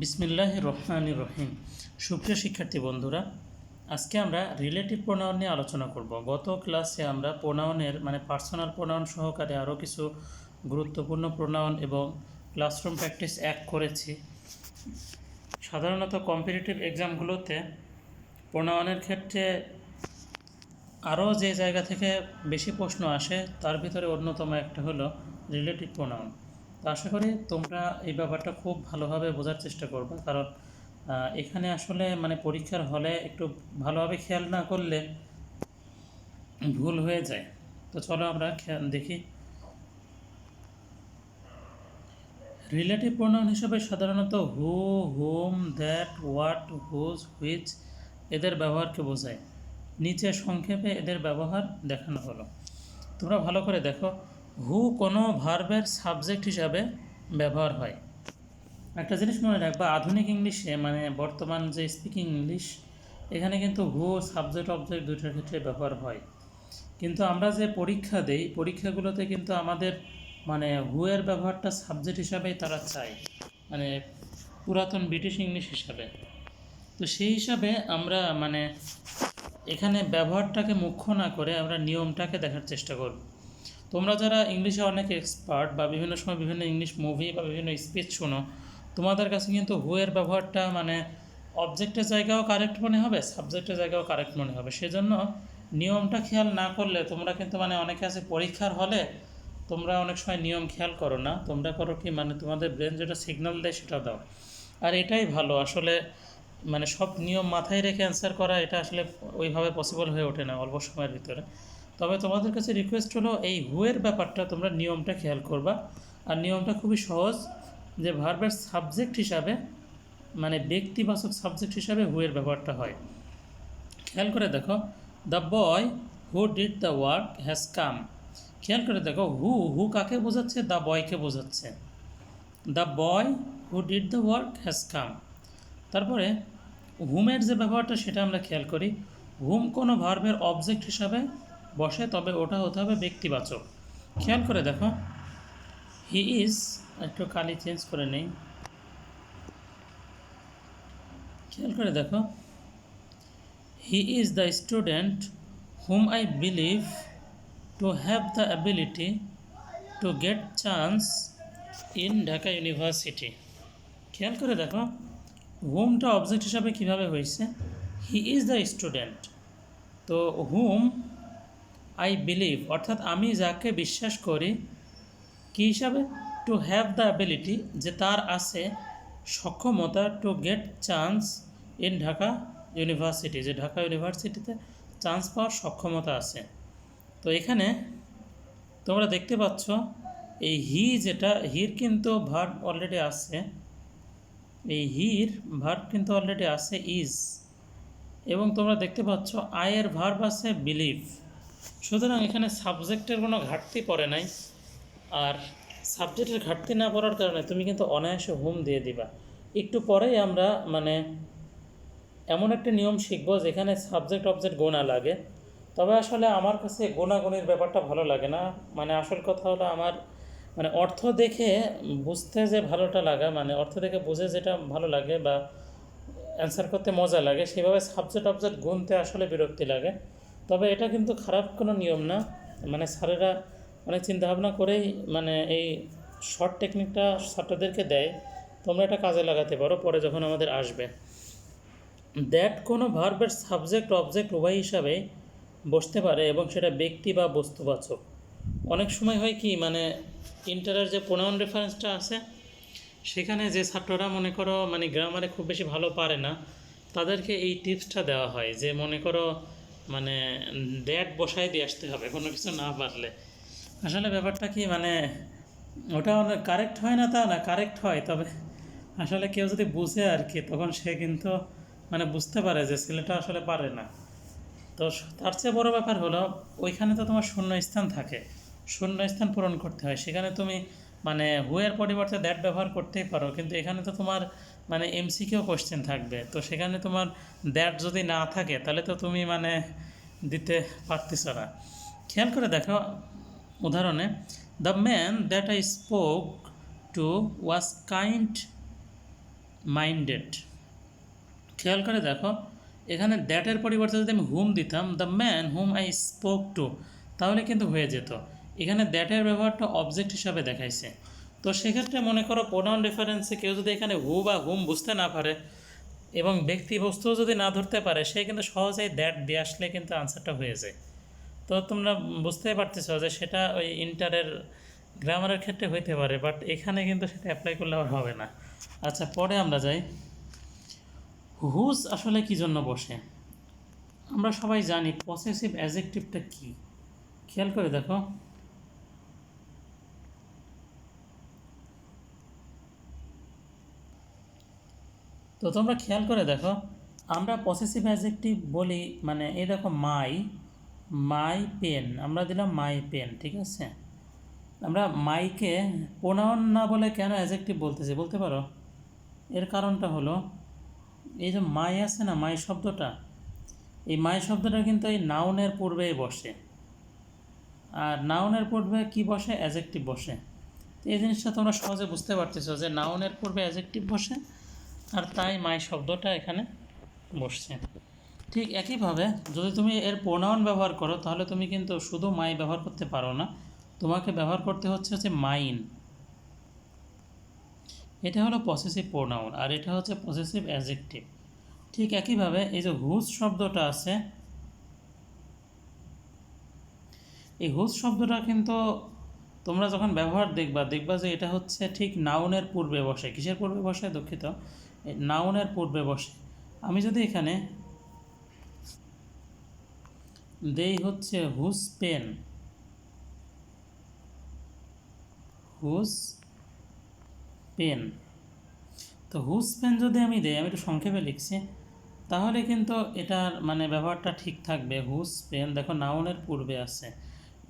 বিসমিল্লাহির রহমানির রহিম। সুপ্রিয় শিক্ষার্থী বন্ধুরা, আজকে আমরা রিলেটিভ প্রোনাউন নিয়ে আলোচনা করব। গত ক্লাসে আমরা প্রোনাউনের পার্সোনাল প্রোনাউন সহকারে আরও কিছু গুরুত্বপূর্ণ প্রোনাউন এবং ক্লাসরুম প্র্যাকটিস করেছি। সাধারণত কম্পিটিটিভ এক্সামগুলোতে প্রোনাউনের ক্ষেত্রে আরও যে জায়গা থেকে বেশি প্রশ্ন আসে তার ভিতরে অন্যতম একটা হলো রিলেটিভ প্রোনাউন। তো আশা করি তোমরা এই ব্যাপারটা খুব ভালোভাবে বোঝার চেষ্টা করবে, কারণ এখানে আসলে পরীক্ষার হলে একটু ভালোভাবে খেয়াল না করলে ভুল হয়ে যায়। তো চলো আমরা দেখি। রিলেটিভ প্রোনাউন হিসেবে সাধারণত হু, হুম, দ্যাট, হোয়াট, হুজ, হুইচ এদের ব্যবহারকে বোঝায়। নিচে সংক্ষেপে এদের ব্যবহার দেখানো হলো। তোমরা ভালো করে দেখো, হু কোনো ভার্বের সাবজেক্ট হিসাবে ব্যবহার হয়। একটা জিনিস মনে রাখবা, আধুনিক ইংলিশে বর্তমান যে স্পিকিং ইংলিশ, এখানে কিন্তু হু সাবজেক্ট অবজেক্ট দুটোর ক্ষেত্রে ব্যবহার হয়। কিন্তু আমরা যে পরীক্ষা দেই, পরীক্ষাগুলোতে কিন্তু আমাদের হু এর ব্যবহারটা সাবজেক্ট হিসাবেই তারা চায়, পুরাতন ব্রিটিশ ইংলিশ হিসাবে। তো সেই হিসাবে আমরা এখানে ব্যবহারটাকে মুখ্য না করে আমরা নিয়মটাকে দেখার চেষ্টা করব। তোমরা যারা ইংলিশে অনেক এক্সপার্ট বা বিভিন্ন সময় বিভিন্ন ইংলিশ মুভি বা বিভিন্ন স্পিচ শোনো, তোমাদের কাছে কিন্তু হু এর ব্যবহারটা অবজেক্টের জায়গাও কারেক্ট মনে হবে, সাবজেক্টের জায়গাও কারেক্ট মনে হবে। সেজন্য নিয়মটা খেয়াল না করলে তোমরা কিন্তু অনেকে আছে পরীক্ষার হলে তোমরা অনেক সময় নিয়ম খেয়াল করো না। তোমরা করো কি, তোমাদের ব্রেন যেটা সিগন্যাল দেয় সেটা দাও। আর এটাই ভালো আসলে, সব নিয়ম মাথায় রেখে অ্যান্সার করা এটা আসলে ওইভাবে পসিবল হয়ে ওঠে না অল্প সময়ের ভিতরে। তবে তোমাদের কাছে রিকোয়েস্ট হলো, এই হুয়ের ব্যাপারটা তোমরা নিয়মটা খেয়াল করবা। আর নিয়মটা খুবই সহজ, যে ভার্বের সাবজেক্ট হিসাবে ব্যক্তিবাচক সাবজেক্ট হিসাবে হুয়ের ব্যবহারটা হয়। খেয়াল করে দেখো, the boy who did the work has come. খেয়াল করে দেখো, হু কাকে বোঝাচ্ছে? দ্য বয়কে বোঝাচ্ছে। The boy who did the work has come. তারপরে হুমের যে ব্যবহারটা সেটা আমরা খেয়াল করি। হুম কোনো ভার্বের অবজেক্ট হিসাবে বসে, তবে ওটা হতে হবে ব্যক্তিবাচক। খেয়াল করে দেখো, হি ইজ, একটু কালি চেঞ্জ করে নেই। খেয়াল করে দেখো, he is the student hmm I believe to have the ability to get chance in Dhaka university. খেয়াল করে দেখো, হুমটা অবজেক্ট হিসাবে কীভাবে হয়েছে? He is the student. তো হুম আই বিলিভ, অর্থাৎ আমি যাকে বিশ্বাস করি, কী হিসাবে? টু হ্যাভ দ্য অ্যাবিলিটি, যে তার আছে সক্ষমতা, to get chance in Dhaka university, যে ঢাকা ইউনিভার্সিটিতে চান্স পাওয়ার সক্ষমতা আছে। তো এখানে তোমরা দেখতে পাচ্ছ, এই হির কিন্তু ভার্ব অলরেডি আছে, এই হির ভার্ব কিন্তু অলরেডি আছে ইজ, এবং তোমরা দেখতে পাচ্ছ আয়ের ভার্ব আছে বিলিভ। সুতরাং এখানে সাবজেক্টের কোনো ঘাটতি পড়ে নাই। আর সাবজেক্টের ঘাটতি না পড়ার কারণে তুমি কিন্তু অনায়াসে হুম দিয়ে দিবা। একটু পরেই আমরা এমন একটা নিয়ম শিখব যেখানে সাবজেক্ট অবজেক্ট গোনা লাগে। তবে আসলে আমার কাছে গোনাগুনির ব্যাপারটা ভালো লাগে না। আসল কথা হলো, আমার অর্থ দেখে বুঝতে যে ভালোটা লাগা, অর্থ দেখে বুঝে যেটা ভালো লাগে বা অ্যান্সার করতে মজা লাগে, সেভাবে সাবজেক্ট অবজেক্ট গুনতে আসলে বিরক্তি লাগে। তবে এটা কিন্তু খারাপ কোনো নিয়ম না। স্যারেরা চিন্তাভাবনা করেই এই শর্ট টেকনিকটা ছাত্রদেরকে দেয়। তোমরা এটা কাজে লাগাতে পারো পরে যখন আমাদের আসবে। দ্যাট কোনো ভার্বের সাবজেক্ট অবজেক্ট উভয় হিসাবে বসতে পারে, এবং সেটা ব্যক্তি বা বস্তুবাচক। অনেক সময় হয় কি, ইন্টারের যে প্রোনাউন রেফারেন্সটা আছে, সেখানে যে ছাত্ররা মনে করো গ্রামারে খুব বেশি ভালো পারে না, তাদেরকে এই টিপসটা দেওয়া হয় যে মনে করো দ্যাট বসায় দিয়ে আসতে হবে কোনো কিছু না পারলে। আসলে ব্যাপারটা কি, ওটা কারেক্ট হয় না তা না, কারেক্ট হয়। তবে আসলে কেউ যদি বুঝে আর কি, তখন সে কিন্তু বুঝতে পারে যে ছেলেটা আসলে পারে না। তো তার চেয়ে বড় ব্যাপার হলো, ওইখানে তো তোমার শূন্য স্থান থাকে, শূন্য স্থান পূরণ করতে হয়। সেখানে তুমি হুয়ের পরিবর্তে দ্যাট ব্যবহার করতেই পারো, কিন্তু এখানে তো তোমার এমসিকিউ কোশ্চেন থাকবে। তো সেখানে তোমার দ্যাট যদি না থাকে, তাহলে তো তুমি দিতে পারতেছ না। খেয়াল করে দেখো উদাহরণে, the man that I spoke to was kind minded. খেয়াল করে দেখো, এখানে দ্যাটের পরিবর্তে যদি আমি হুম দিতাম, the man hmm I spoke to, তাহলে কিন্তু হয়ে যেত। এখানে দ্যাটের ব্যবহারটা অবজেক্ট হিসাবে দেখাইছে। তো সেক্ষেত্রে মনে করো প্রোনাউন রেফারেন্সে কেউ যদি এখানে হু বা হুম বুঝতে না পারে এবং ব্যক্তি বস্তুও যদি না ধরতে পারে, সে কিন্তু সহজেই দ্যাট দিয়ে আসলে কিন্তু আনসারটা হয়ে যায়। তো তোমরা বুঝতেই পারতেছ যে সেটা ওই ইন্টারের গ্রামারের ক্ষেত্রে হইতে পারে, বাট এখানে কিন্তু সেটা অ্যাপ্লাই করলে আর হবে না। আচ্ছা, পরে আমরা যাই। হুজ আসলে কী জন্য বসে? আমরা সবাই জানি পসেসিভ অ্যাডজেক্টিভটা কী। খেয়াল করে দেখো, তো তোমরা খেয়াল করে দেখো, আমরা পসেসিভ অ্যাডজেক্টিভ বলি মানে এই দেখো মাই পেন, আমরা দিলাম মাই পেন, ঠিক আছে। আমরা মাইকে প্রোনাউন না বলে কেন অ্যাডজেক্টিভ বলতেছি বলতে পারো? এর কারণটা হলো, এই যে মাই আছে না, মাই শব্দটা, এই মাই শব্দটা কিন্তু এই নাউনের পূর্বেই বসে। আর নাউনের পূর্বে কি বসে? অ্যাডজেক্টিভ বসে। তো এই জিনিসটা তোমরা সহজে বুঝতে পারতেছো যে নাউনের পূর্বে অ্যাডজেক্টিভ বসে, আর তাই মাই শব্দটা এখানে বসছে। ঠিক একইভাবে যদি তুমি এর প্রোনাউন ব্যবহার করো, তাহলে তুমি কিন্তু শুধু মাই ব্যবহার করতে পারো না, তোমাকে ব্যবহার করতে হচ্ছে মাইন। এটা হলো পসেসিভ প্রোনাউন, আর এটা হচ্ছে পসেসিভ অ্যাডজেক্টিভ। ঠিক একইভাবে এই যে হুজ শব্দটা আছে, এই হুজ শব্দটা কিন্তু তোমরা যখন ব্যবহার দেখবা যে এটা হচ্ছে ঠিক নাউনের পূর্বে বসে। কিসের পূর্বে বসে? দুঃখিত, নাউনের পূর্বে বসে। আমি যদি এখানে দেই হচ্ছে হুজ পেন, হুজ পেন, তো হুজ পেন যদি আমি দেই, আমি একটু সংক্ষেপে লিখছি, তাহলে কিন্তু এটার মানে ব্যবহারটা ঠিক থাকবে। হুজ পেন, দেখো নাউনের পূর্বে আছে,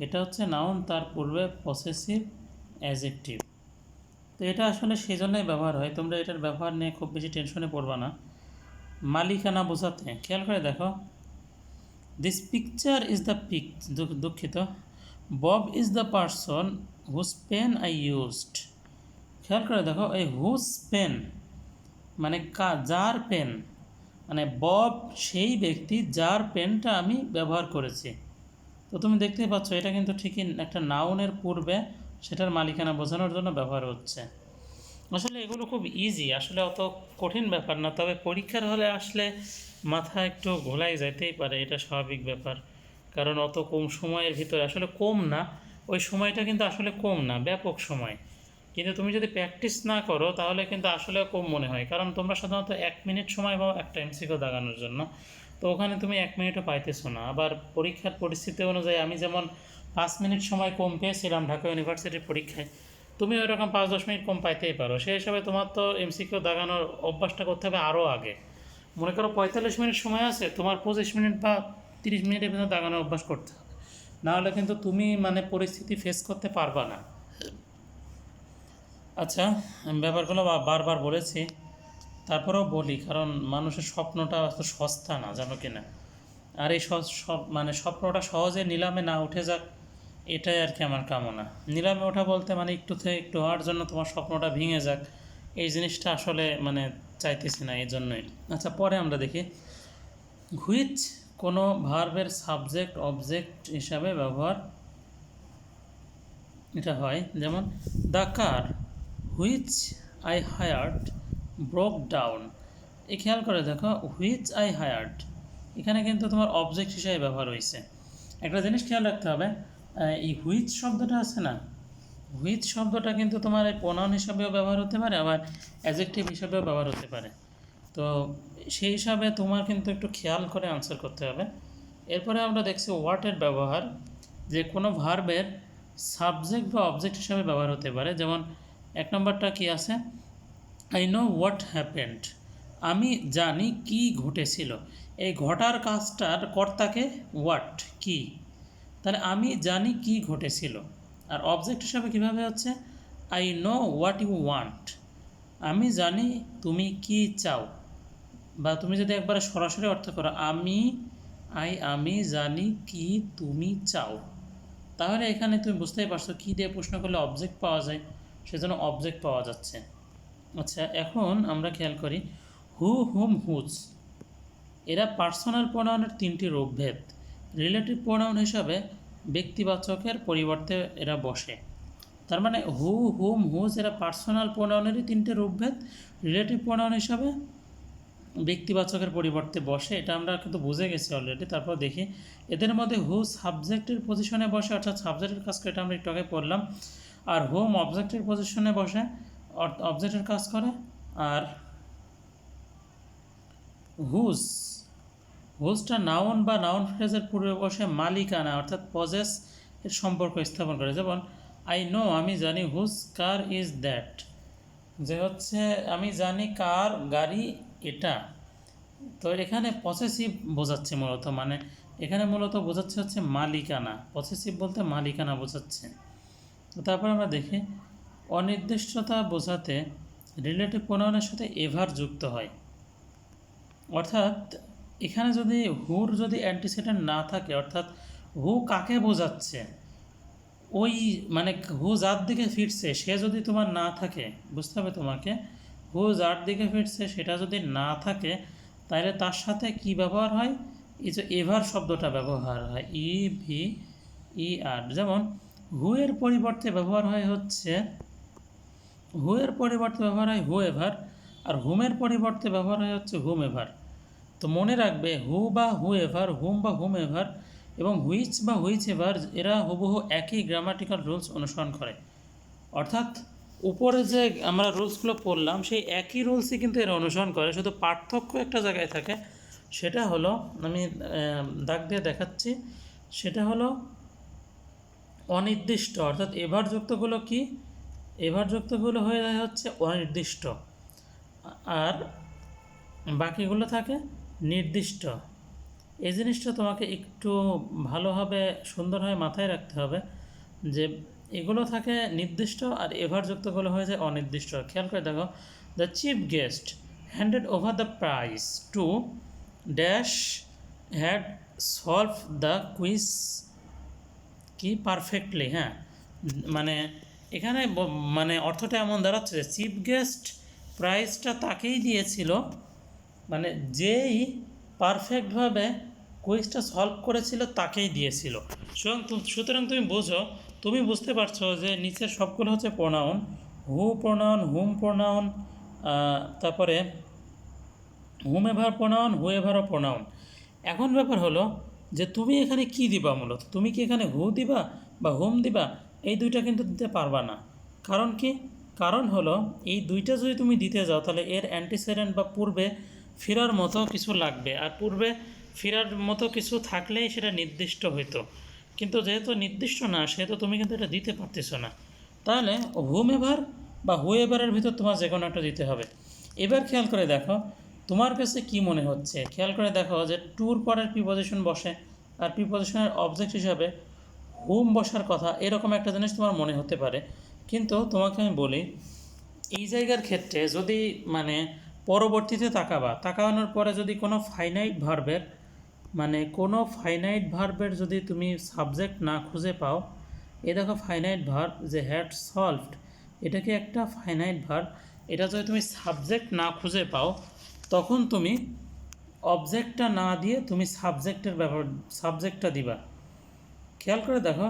এটা হচ্ছে নাউন, তার পূর্বে পসেসিভ অ্যাডজেক্টিভ। তো এটা আসলে সেই জন্যই ব্যবহার হয়, তোমরা এটার ব্যবহার নিয়ে খুব বেশি টেনশনে পড়বা না। মালিকানা বোঝাতে খেয়াল করে দেখো, দিস পিকচার ইজ দ্য দুঃখিত, Bob is the person whose pen I used. খেয়াল করে দেখো, এই হুজ পেন মানে যার পেন, মানে বব সেই ব্যক্তি যার পেনটা আমি ব্যবহার করেছি। তো তুমি দেখতেই পাচ্ছ এটা কিন্তু ঠিকই একটা নাউনের পূর্বে সেটার মালিকানা বোঝানোর জন্য ব্যবহার হচ্ছে। আসলে এগুলো খুব ইজি, আসলে অত কঠিন ব্যাপার না, তবে পরীক্ষার হলে আসলে মাথা একটু ঘোলাই যাইতেই পারে, এটা স্বাভাবিক ব্যাপার। কারণ অত কম সময়ের ভিতরে, আসলে কম না, ওই সময়টা কিন্তু আসলে কম না, ব্যাপক সময়। কিন্তু তুমি যদি প্র্যাকটিস না করো তাহলে কিন্তু আসলে কম মনে হয়, কারণ তোমরা সাধারণত 1 মিনিট সময় পাও একটা এমসিকিউ দাগানোর জন্য, তো ওখানে তুমি 1 মিনিটও পাইতেছো না। আবার পরীক্ষার পরিস্থিতি অনুযায়ী আমি যেমন 5 মিনিট সময় কম পেয়েছিলাম ঢাকা ইউনিভার্সিটির পরীক্ষায়, তুমি ওইরকম 5-10 মিনিট কম পাইতেই পারো। সেই হিসাবে তোমার তো এমসিকিউ দাগানোর অভ্যাসটা করতে হবে আরও আগে। মনে করো 45 মিনিট সময় আছে, তোমার 25 মিনিট বা 30 মিনিটের ভিতরে দাগানোর অভ্যাস করতে হবে, নাহলে কিন্তু তুমি মানে পরিস্থিতি ফেস করতে পারবা না। আচ্ছা, আমি ব্যাপারগুলো বারবার বলেছি, তারপরেও বলি, কারণ মানুষের স্বপ্নটা এত সস্তা না, জানো কি না। আর এই মানে স্বপ্নটা সহজে নিলামে না উঠে যাক, এটাই আর কি আমার কামনা। নিলামে ওঠা বলতে মানে একটু থেকে একটু হওয়ার জন্য তোমার স্বপ্নটা ভেঙে যাক, এই জিনিসটা আসলে মানে চাইতেছি না, এই জন্যই। আচ্ছা, পরে আমরা দেখি হুইচ কোনো ভার্বের সাবজেক্ট অবজেক্ট হিসাবে ব্যবহার এটা হয়, যেমন the car which I hired broke down. এই খেয়াল করে দেখো, হুইচ আই হায়ার্ড এখানে কিন্তু তোমার অবজেক্ট হিসাবে ব্যবহার হয়েছে। একটা জিনিস খেয়াল রাখতে হবে, এই হুইচ শব্দটা আছে না, হুইচ শব্দটা কিন্তু তোমার এই প্রোনাউন হিসাবেও ব্যবহার হতে পারে, আবার অ্যাডজেক্টিভ হিসাবেও ব্যবহার হতে পারে। তো সেই হিসাবে তোমার কিন্তু একটু খেয়াল করে আনসার করতে হবে। এরপরে আমরা দেখছি হোয়াটের ব্যবহার, যে কোনো ভার্বের সাবজেক্ট বা অবজেক্ট হিসাবে ব্যবহার হতে পারে। যেমন 1 নম্বরটা কি আছে, আই নো হোয়াট হ্যাপেন্ড, আমি জানি কি ঘটেছিল। এই ঘটার কাজটার কর্তাকে হোয়াট, কি, তাহলে আমি জানি কি ঘটেছিল। আর অবজেক্ট হিসাবে কীভাবে হচ্ছে, I know what you want, আমি জানি তুমি কি চাও। বা তুমি যদি একবারে সরাসরি অর্থ করো, আমি জানি কি তুমি চাও, তাহলে এখানে তুমি বুঝতেই পারছো কী দিয়ে প্রশ্ন করলে অবজেক্ট পাওয়া যায়, সেজন্য অবজেক্ট পাওয়া যাচ্ছে। আচ্ছা, এখন আমরা খেয়াল করি হু, হুম, হুজ এরা পার্সোনাল প্রোনাউনের তিনটি রূপভেদ। রিলেটিভ প্রোনাউন হিসাবে ব্যক্তিবাচকের পরিবর্তে এরা বসে। তার মানে হু, হুম, হুজ এরা পার্সোনাল প্রোনাউনেরই তিনটে রূপভেদ। রিলেটিভ প্রোনাউন হিসাবে ব্যক্তিবাচকের পরিবর্তে বসে, এটা আমরা কিন্তু বুঝে গেছি অলরেডি। তারপর দেখি এদের মধ্যে হু সাবজেক্টের পজিশনে বসে, অর্থাৎ সাবজেক্টের কাজ করে, এটা আমরা একটু আগে পড়লাম। আর হুম অবজেক্টের পজিশনে বসে, অবজেক্টের কাজ করে। আর হুজ হুজটা নাউন বা নাউন ফ্রেজের পূর্বে বসে মালিকানা অর্থাৎ পজেস এর সম্পর্ক স্থাপন করে। যেমন আই নো, আমি জানি, হুজ কার ইজ দ্যাট, যে হচ্ছে আমি জানি কার গাড়ি এটা। তো এখানে পসেসিভ বোঝাচ্ছে মূলত, মানে এখানে মূলত বোঝাচ্ছে হচ্ছে মালিকানা। পসেসিভ বলতে মালিকানা বোঝাচ্ছে। তারপর আমরা দেখি অনির্দিষ্টতা বোঝাতে রিলেটিভ প্রোনাউনের সাথে এভার যুক্ত হয়। অর্থাৎ এখানে যদি হুর যদি অ্যান্টিসিডেন্ট না থাকে, অর্থাৎ হু কাকে বোঝাচ্ছে, ওই মানে হু যার দিকে ফিরছে সে যদি তোমার না থাকে, বুঝতে হবে তোমাকে, হু যার দিকে ফিরছে সেটা যদি না থাকে, তাহলে তার সাথে কি ব্যবহার হয়, এই যে এভার শব্দটা ব্যবহার হয়, EVER। যেমন হু এর পরিবর্তে ব্যবহার হয় হচ্ছে, হু এর পরিবর্তে ব্যবহার হয় হু এভার, আর হুমের পরিবর্তে ব্যবহার হয় হচ্ছে হুম এভার। তো মনে রাখবে হু বা হু এভার, হুম বা হুম এভার এবং হুইচ বা হুইচ এভার এরা হুবহু একই গ্রামাটিক্যাল রুলস অনুসরণ করে। অর্থাৎ উপরে যে আমরা রুলসগুলো পড়লাম সেই একই রুলসই কিন্তু এরা অনুসরণ করে, শুধু পার্থক্য একটা জায়গায় থাকে। সেটা হলো, আমি দাগ দিয়ে দেখাচ্ছি, সেটা হলো অনির্দিষ্ট। অর্থাৎ এভার যুক্তগুলো কি, এভার যুক্তগুলো হয়ে যায় হচ্ছে অনির্দিষ্ট, আর বাকিগুলো থাকে নির্দিষ্ট। এই জিনিসটা তোমাকে একটু ভালোভাবে সুন্দরভাবে মাথায় রাখতে হবে যে এগুলো থাকে নির্দিষ্ট আর এভার যুক্তগুলো হয়ে যায় অনির্দিষ্ট। খেয়াল করে দেখো, the chief guest handed over the prize to dash had solve the quiz কি পারফেক্টলি। হ্যাঁ, মানে এখানে মানে অর্থটা এমন দাঁড়াচ্ছে যে চিফ গেস্ট প্রাইজটা তাকেই দিয়েছিল, মানে যেই পারফেক্টভাবে কুইজটা সলভ করেছিল তাকেই দিয়েছিল। সুতরাং তুমি বোঝো, তুমি বুঝতে পারছো যে নিচের সবগুলো হচ্ছে প্রোনাউন, হু প্রোনাউন, হুম প্রোনাউন, তারপরে হুম এভার প্রোনাউন, হু এভারও প্রোনাউন। এখন ব্যাপার হলো যে তুমি এখানে কি দিবা, মূলত তুমি কি এখানে হু দিবা বা হুম দিবা, এই দুইটা কিন্তু দিতে পারবা না। কারণ কি, কারণ হলো এই দুইটা যদি তুমি দিতে যাও তাহলে এর অ্যান্টিসিডেন্ট বা পূর্বে ফেরার মতো কিছু লাগবে, আর পূর্বে ফেরার মতো কিছু থাকলেই সেটা নির্দিষ্ট হইতো। কিন্তু যেহেতু নির্দিষ্ট না, সেহেতু তুমি কিন্তু এটা দিতে পারতেছো না। তাহলে হুম এভার বা হু এভারের ভিতর তোমার যে কোনো একটা দিতে হবে। এবার খেয়াল করে দেখো তোমার কাছে কি মনে হচ্ছে, খেয়াল করে দেখো যে টুর পরের প্রিপজিশন বসে আর প্রিপজিশনের অবজেক্ট হিসাবে হুম বসার কথা, এরকম একটা জিনিস তোমার মনে হতে পারে। কিন্তু তোমাকে আমি বলি, এই জায়গার ক্ষেত্রে যদি মানে পরবর্তীতে তাকানোর পরে যদি কোনো ফাইনাইট ভার্বের, মানে কোনো ফাইনাইট ভার্বের যদি তুমি সাবজেক্ট না খুঁজে পাও, এ দেখো ফাইনাইট ভার্ব যে হ্যাড সলভড, এটা কি একটা ফাইনাইট ভার্ব, এটা যদি তুমি সাবজেক্ট না খুঁজে পাও তখন তুমি অবজেক্টটা না দিয়ে তুমি সাবজেক্টটা দিবা। খেয়াল করে দেখো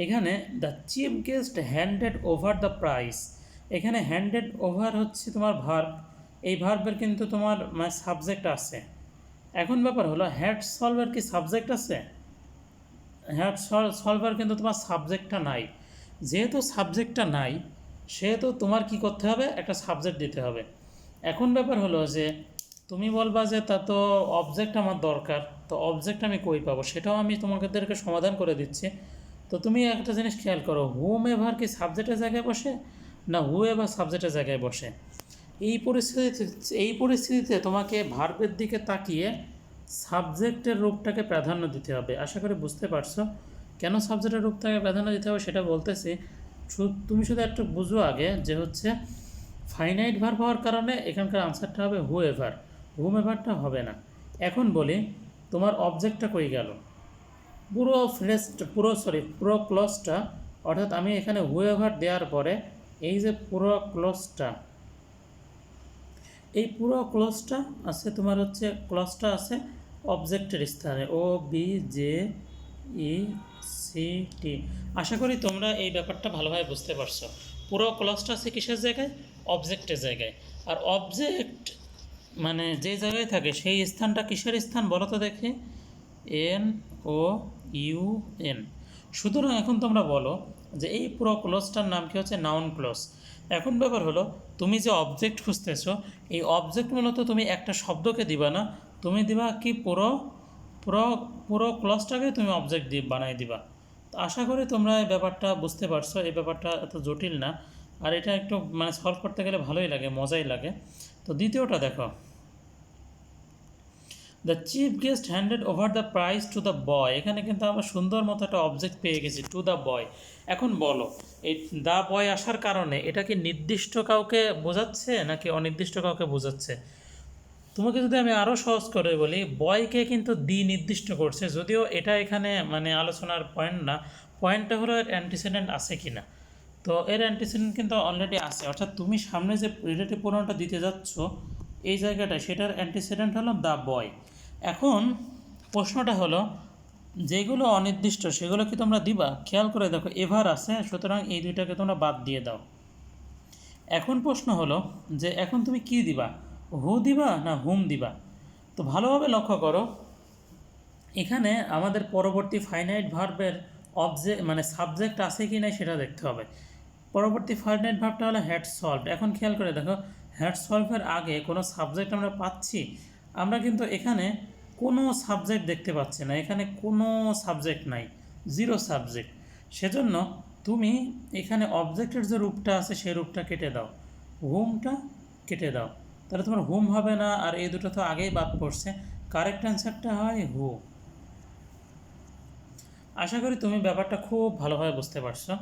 এখানে the chief guest handed over the price, এখানে হ্যান্ডেড ওভার হচ্ছে তোমার ভার্ব, এই ভার্বের কিন্তু তোমার মানে সাবজেক্ট আছে। এখন ব্যাপার হলো হ্যাড সলভার কি সাবজেক্ট আছে, হ্যাড সলভার কিন্তু তোমার সাবজেক্টটা নাই। যেহেতু সাবজেক্টটা নাই সেহেতু তোমার কি করতে হবে, একটা সাবজেক্ট দিতে হবে। এখন ব্যাপার হলো যে তুমি বলবা যে তা তো অবজেক্ট আমার দরকার, তো অবজেক্ট আমি কই পাবো, সেটাও আমি তোমাদেরকে সমাধান করে দিচ্ছি। তো তুমি একটা জিনিস খেয়াল করো, হুম এভার কি সাবজেক্টের জায়গায় বসে না হু এভার সাবজেক্টের জায়গায় বসে। এই পরিস্থিতিতে তোমাকে ভার্বের দিকে তাকিয়ে সাবজেক্টের রূপটাকে প্রাধান্য দিতে হবে। আশা করি বুঝতে পারছো কেন সাবজেক্টের রূপটাকে প্রাধান্য দিতে হবে সেটা বলতেছি। তুমি শুধু একটু বুঝো আগে যে হচ্ছে ফাইনাইট ভার্ব হওয়ার কারণে এখানকার আনসারটা হবে হু এভার, হুম এভারটা হবে না। এখন বলি তোমার অবজেক্টটা কই গেল, পুরো এই পুরো ক্লজটা আছে তোমার হচ্ছে ক্লজটা আছে অবজেক্টের স্থানে, O B J E C T. আশা করি তোমরা এই ব্যাপারটা ভালোভাবে বুঝতে পারছো। পুরো ক্লজটা আছে কিসের জায়গায়? অবজেক্টের জায়গায়। আর অবজেক্ট মানে যে জায়গায় থাকে সেই স্থানটা কিসের স্থান বলো তো দেখে? N O U N. সুতরাং এখন তোমরা বলো যে এই পুরো ক্লজটার নাম কি হচ্ছে? Noun clause. এখন ব্যাপার হলো তুমি যে অবজেক্ট খুঁজতেছো, এই অবজেক্ট মূলত তুমি একটা শব্দকে দিবা না, তুমি দিবা কি পুরো পুরো পুরো ক্লজটাকে তুমি অবজেক্ট বানাই দিবা। তো আশা করি তোমরা এই ব্যাপারটা বুঝতে পারছো। এই ব্যাপারটা এত জটিল না, আর এটা একটু মানে সলভ করতে গেলে ভালোই লাগে, মজাই লাগে। তো দ্বিতীয়টা দেখো, the chief guest handed over the prize to the boy. এখানে কিন্তু আমরা সুন্দর মতো একটা অবজেক্ট পেয়ে গেছি, টু দ্য বয়। এখন বলো এই দ্য বয় আসার কারণে এটা কি নির্দিষ্ট কাউকে বোঝাচ্ছে নাকি অনির্দিষ্ট কাউকে বোঝাচ্ছে? তোমাকে যদি আমি আরও সহজ করে বলি, বয়কে কিন্তু দি নির্দিষ্ট করছে, যদিও এটা এখানে মানে আলোচনার পয়েন্ট না। পয়েন্টটা হলো এর অ্যান্টিসিডেন্ট আছে কি না। তো এর অ্যান্টিসিডেন্ট কিন্তু অলরেডি আছে, অর্থাৎ তুমি সামনে যে রিলেটিভ প্রোনাউনটা দিতে যাচ্ছ এই জায়গাটায়, সেটার অ্যান্টিসিডেন্ট হলো দ্য বয়। এখন প্রশ্নটা হলো যেগুলো অনির্দিষ্ট সেগুলো কি তোমরা দিবা? খেয়াল করে দেখো এভার আছে, সুতরাং এই দুইটাকে তোমরা বাদ দিয়ে দাও। এখন প্রশ্ন হলো যে এখন তুমি কি দিবা? হু দিবা না হুম দিবা? তো ভালোভাবে লক্ষ্য করো, এখানে আমাদের পরবর্তী ফাইনাইট ভার্বের অবজেক্ট মানে সাবজেক্ট আছে কি না সেটা দেখতে হবে। পরবর্তী ফাইনাইট ভার্বটা হলো হ্যাড সলভড। এখন খেয়াল করে দেখো হ্যাড সলভের আগে কোনো সাবজেক্ট আমরা পাচ্ছি? আমরা কিন্তু এখানে কোনো সাবজেক্ট দেখতে পাচ্ছি না, এখানে কোনো সাবজেক্ট নাই, জিরো সাবজেক্ট। সেজন্য তুমি এখানে অবজেক্টের যে রূপটা আছে সেই রূপটা কেটে দাও, হুমটা কেটে দাও, তাহলে তোমার হুম হবে না, আর এই দুটো তো আগেই বাদ পড়ছে। কারেক্ট অ্যান্সারটা হয় হু। আশা করি তুমি ব্যাপারটা খুব ভালোভাবে বুঝতে পারছো।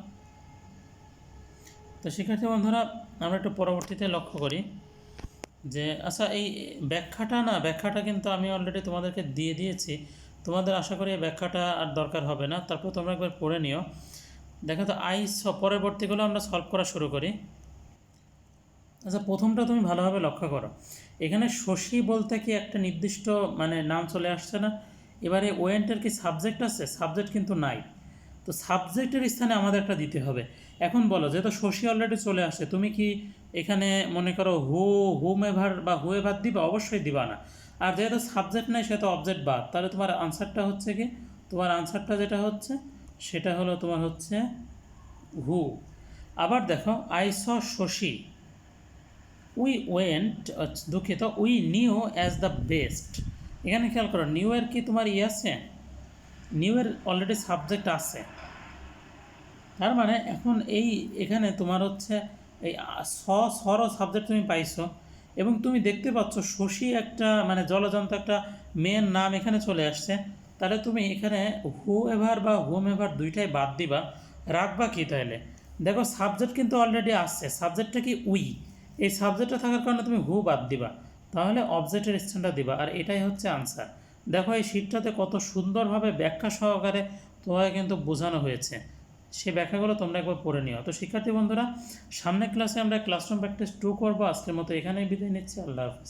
তো শিক্ষার্থী বন্ধুরা, আমরা একটু পরবর্তীতে লক্ষ্য করি যে আচ্ছা এই ব্যাখ্যাটা কিন্তু আমি অলরেডি তোমাদেরকে দিয়ে দিয়েছি। তোমাদের আশা করি এই ব্যাখ্যাটা আর দরকার হবে না, তারপর তোমরা একবার পড়ে নিও। দেখো তো পরবর্তীগুলো আমরা সলভ করা শুরু করি। আচ্ছা প্রথমটা তুমি ভালোভাবে লক্ষ্য করো, এখানে শশী বলতে কি একটা নির্দিষ্ট মানে নাম চলে আসছে না? এবারে ওয়েন্টের কি সাবজেক্ট আছে? সাবজেক্ট কিন্তু নাই, তো সাবজেক্টের স্থানে আমাদের একটা দিতে হবে। এখন বলো যেহেতু শশী অলরেডি চলে আসে, তুমি কি এখানে মনে করো হুম এভার বা হু এভার দিবা? অবশ্যই দিবা না। আর যেহেতু সাবজেক্ট নাই সেহেতু অবজেক্ট বাদ, তাহলে তোমার আনসারটা হচ্ছে কি? তোমার আনসারটা যেটা হচ্ছে সেটা হলো তোমার হচ্ছে হু। আবার দেখো I saw Shashi, we went, দুঃখিত, we knew as the best. এখানে খেয়াল করো নিউ এর কি তোমার আছে? নিউ এর অলরেডি সাবজেক্ট আছে, তার মানে এখন এখানে তোমার হচ্ছে এই সরও সাবজেক্ট তুমি পাইছো, এবং তুমি দেখতে পাচ্ছ শশী একটা মানে জলজন্ত একটা মেয়ের নাম এখানে চলে আসছে। তাহলে তুমি এখানে হু এভার বা হুম এভার দুইটাই বাদ দিবা, রাখবা কি তাহলে? দেখো সাবজেক্ট কিন্তু অলরেডি আসছে, সাবজেক্টটা কি উই, এই সাবজেক্টটা থাকার কারণে তুমি হু বাদ দিবা, তাহলে অবজেক্টের স্থানটা দিবা, আর এটাই হচ্ছে আনসার। দেখো এই শীটটাতে কত সুন্দরভাবে ব্যাখ্যা সহকারে তোমাকে কিন্তু বোঝানো হয়েছে, সেই ব্যাখ্যাগুলো তোমরা একবার পড়ে নিও। তো শিক্ষার্থী বন্ধুরা, সামনের ক্লাসে আমরা ক্লাসরুম প্র্যাকটিস 2 করবো। আজকের মতো এখানেই বিদায় নিচ্ছি। আল্লাহ হাফিজ।